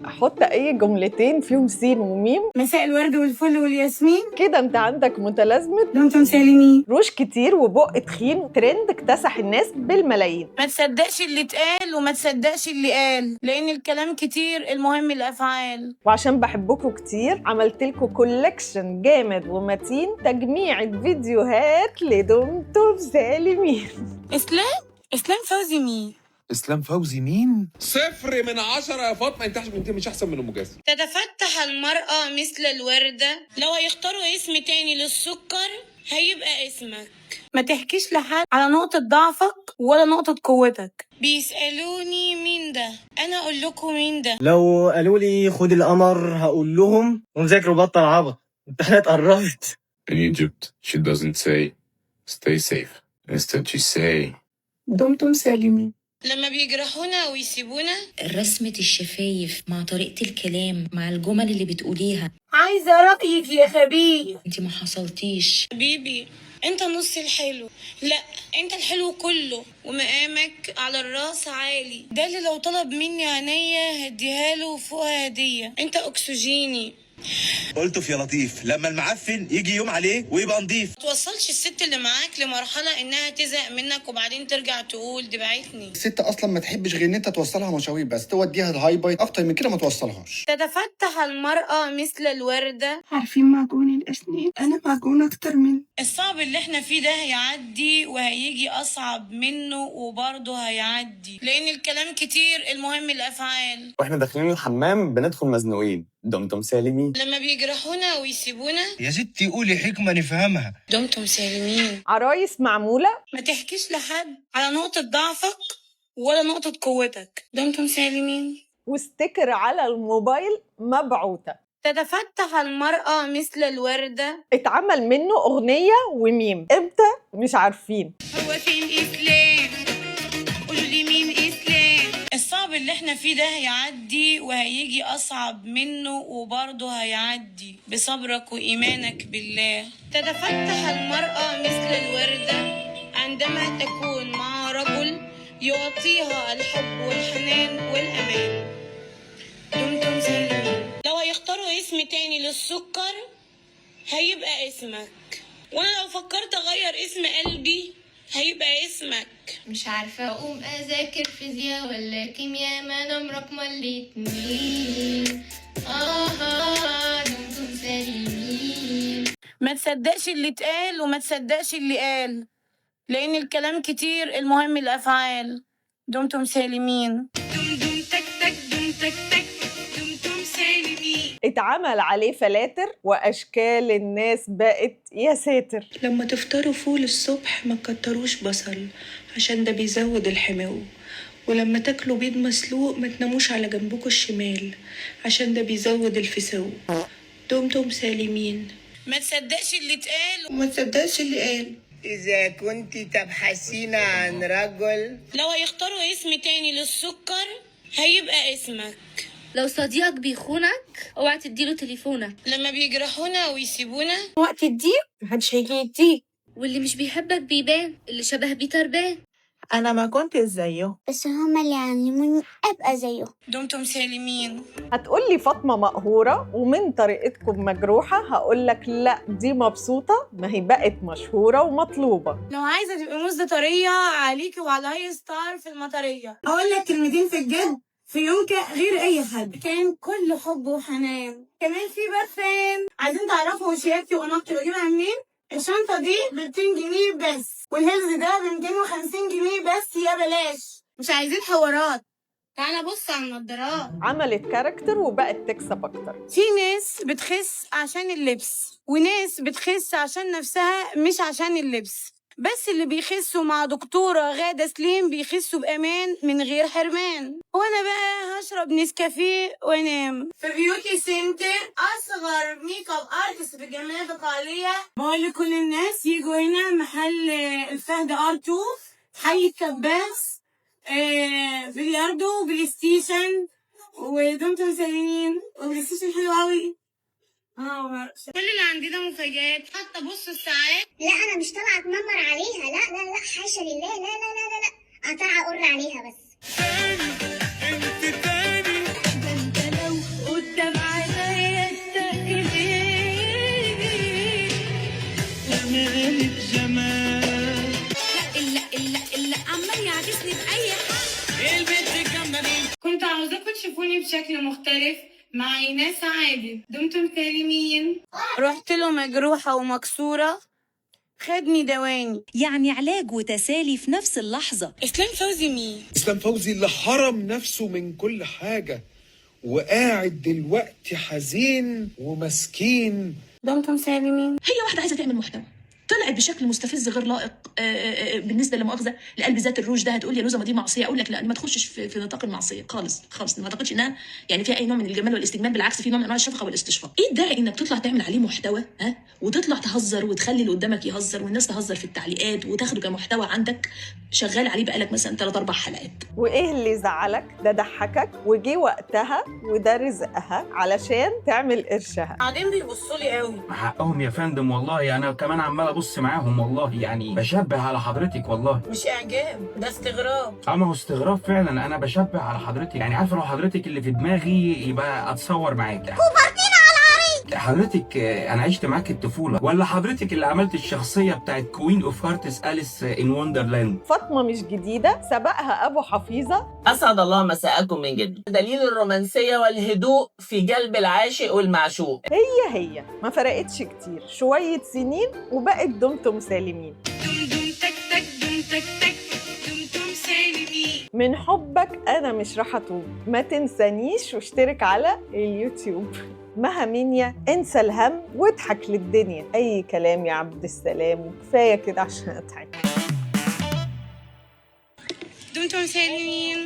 احط اي جملتين فيهم سين وميم. مساء الورد والفل والياسمين. كده انت عندك متلازمه دمتم سالمين. روش كتير وبق تخين، ترند اكتسح الناس بالملايين. ما تصدقش اللي اتقال وما تصدقش اللي قال، لان الكلام كتير المهم الافعال. وعشان بحبكم كتير عملت لكم كولكشن جامد ومتين، تجميعة فيديوهات لدمتم سالمين. اسلام فوزي مين؟ اسلام فوزي مين؟ 0 من 10 يا فاطمه. انت مش احسن من ام جاسم. تتفتح المرأة مثل الوردة، لو هيختاروا اسم تاني للسكر هيبقى اسمك. ما تحكيش لحد على نقطة ضعفك ولا نقطة قوتك. بيسألوني مين ده، أنا أقول لكم مين ده. لو قالوا لي خد القمر هقول لهم ونذاكروا بطل عبط، امتحانات قربت. In Egypt, she doesn't say stay safe. Instead she say دمتم سالمين. لما بيجرحونا ويسيبونا، رسمة الشفايف مع طريقة الكلام مع الجمل اللي بتقوليها. عايزة رأيك يا خبير. انتي ما حصلتيش حبيبي انت نص الحلو، لا انت الحلو كله، ومقامك على الراس عالي. ده اللي لو طلب مني عينيا هديها له فوقها هدية. انت اكسجيني. قلته في يا لطيف، لما المعفن يجي يوم عليه ويبقى نضيف. ما توصلش الست اللي معاك لمرحلة انها تزهق منك وبعدين ترجع تقول دي بعتني. الست اصلا ما تحبش غير ان انت توصلها مشاوير بس، توديها الهاي بايت، اكتر من كده ما توصلهاش. تتفتح المرأة مثل الوردة. عارفين معجون الأسنان؟ أنا معجون أكتر منه. الصعب اللي احنا فيه ده هيعدي وهيجي أصعب منه وبرضه هيعدي، لأن الكلام كتير المهم الأفعال. واحنا داخلين الحمام بندخل مزنوقين. دمتم سالمين. لما بيجرحونا ويسيبونا، يا ستي قولي حكمه نفهمها. دمتم سالمين. عرايس معمولة. ما تحكيش لحد على نقطة ضعفك ولا نقطة قوتك. دمتم سالمين. وستيكر على الموبايل مبعوثة. تتفتح المرأة مثل الوردة. اتعمل منه أغنية وميم، امتى مش عارفين. هو فين إسلام؟ قولوا لي مين إسلام؟ الصعب اللي احنا فيه ده هيعدي وهيجي أصعب منه وبرضه هيعدي بصبرك وإيمانك بالله. تتفتح المرأة مثل الوردة عندما تكون مع رجل يعطيها الحب والحنان والأمان. دمتم سالمين. لو هيختاروا اسم تاني للسكر هيبقى اسمك، وانا لو فكرت اغير اسم قلبي هيبقى اسمك. مش عارفة اقوم اذاكر فيزياء ولا كيمياء، ما انا مرقمة الاتنين. دمتم سالمين. ما تصدقش اللي اتقال وما تصدقش اللي قال، لان الكلام كتير المهم الافعال. دمتم سالمين. دم تك تك دم تك تك. دمتم سالمين. اتعمل عليه فلاتر وأشكال الناس بقت يا ساتر. لما تفطروا فول الصبح ما تكتروش بصل عشان ده بيزود الحماوة، ولما تاكلوا بيض مسلوق ما تناموش على جنبكوا الشمال عشان ده بيزود الفساو. دمتم سالمين. ما تصدقش اللي اتقال وما تصدقش اللي قال. إذا كنت تبحثين عن رجل، لو هيختاروا اسم تاني للسكر هيبقى اسمك. لو صديقك بيخونك اوعى تديله تليفونك. لما بيجرحونا ويسيبونا، وقت الضيق محدش هيجي يديك. واللي مش بيحبك بيبان، اللي شبه بيتر بان. أنا ما كنت زيه بس هما اللي علموني ابقى زيه. دمتم سالمين. هتقولي فاطمة مقهورة ومن طريقتكم مجروحة، هقولك لا دي مبسوطة، ما هي بقت مشهورة ومطلوبة. لو عايزة تبقي مزة طرية عليكي وعلى هاي ستار في المطرية، أقول لك كلمتين في الجد في يومك غير أي حد. كان كل حب وحنان. كمان في برفان. عايزين تعرفوا شياكتي ونقطي بجيبها منين؟ الشنطة دي ب200 جنيه بس، والهيلز ده ب250 جنيه بس يا بلاش. مش عايزين حوارات. تعالى بص على النضارات. عملت كاركتر وبقت تكسب أكتر. في ناس بتخس عشان اللبس، وناس بتخس عشان نفسها مش عشان اللبس. بس اللي بيخسوا مع دكتورة غادة سليم بيخسوا بأمان من غير حرمان. وانا بقى هشرب نسكافيه وانام في بيوتي سنتر، اصغر ميك اب ارتست في الجمعية التقالية. بقول لكل الناس يجوا هنا محل الفهد ار2 حي الكباس، بلياردو بلاي ستيشن. ودمتم سالمين. وبلاي ستيشن حلو قوي. كل اللي عندنا مفاجآت. حتى بص الساعات. لا انا مش طالعه اتنمر عليها، لا لا لا حاشا لله، لا لا لا لا لا، طالعه اقر عليها بس. انت تاني. ده انت لو بشكل مختلف مع ايناس عادل. دمتم سالمين. رحت له مجروحة ومكسورة، خدني دواني. يعني علاج وتسالي في نفس اللحظة. اسلام فوزي مين؟ اسلام فوزي اللي حرم نفسه من كل حاجة وقاعد دلوقتي حزين ومسكين. دمتم سالمين. هي واحدة عايزة تعمل محتوى، طلعت بشكل مستفز غير لائق. بالنسبه لمؤاخذه لقلب ذات الروج ده، هتقول يا لوزه ما دي معصيه، اقول لك لا، ما تخشش في نطاق المعصيه خالص خالص. ما اعتقدش انها يعني فيها اي نوع من الجمال والاستجمال، بالعكس في نوع من انواع الشفقه والاستشفاق. ايه الداعي انك تطلع تعمل عليه محتوى وتطلع تهزر وتخلي اللي قدامك يهزر والناس تهزر في التعليقات وتاخده كمحتوى عندك شغال عليه بقالك مثلا 3-4 حلقات. وايه اللي زعلك؟ ده ضحكك وجي وقتها وده رزقها علشان تعمل قرشها. بعدين بيبصوا لي قوي. حقهم يا فندم والله، انا كمان عمال ابص معاهم والله، يعني بشبه على حضرتك والله. مش اعجاب، ده استغراب. ما هو استغراب فعلا، انا بشبه على حضرتك، يعني عارفه لو حضرتك اللي في دماغي يبقى اتصور معاك. حضرتك انا عشت معاك الطفوله، ولا حضرتك اللي عملت الشخصيه بتاعت كوين اوف هارتس أليس ان وندرلاند؟ فاطمه مش جديده، سبقها ابو حفيظه. اسعد الله مساءكم من جديد. دليل الرومانسيه والهدوء في قلب العاشق والمعشوق. هي ما فرقتش كتير، شويه سنين وبقت دمتم سالمين. دم تك تك دم تك تك دمتم سالمين. من حبك انا مش راح اتوب، ما تنسانيش واشترك على اليوتيوب. مها مينيا، انسى الهم واضحك للدنيا. اي كلام يا عبد السلام، كفايه كده عشان اضحك. دمتم سالمين.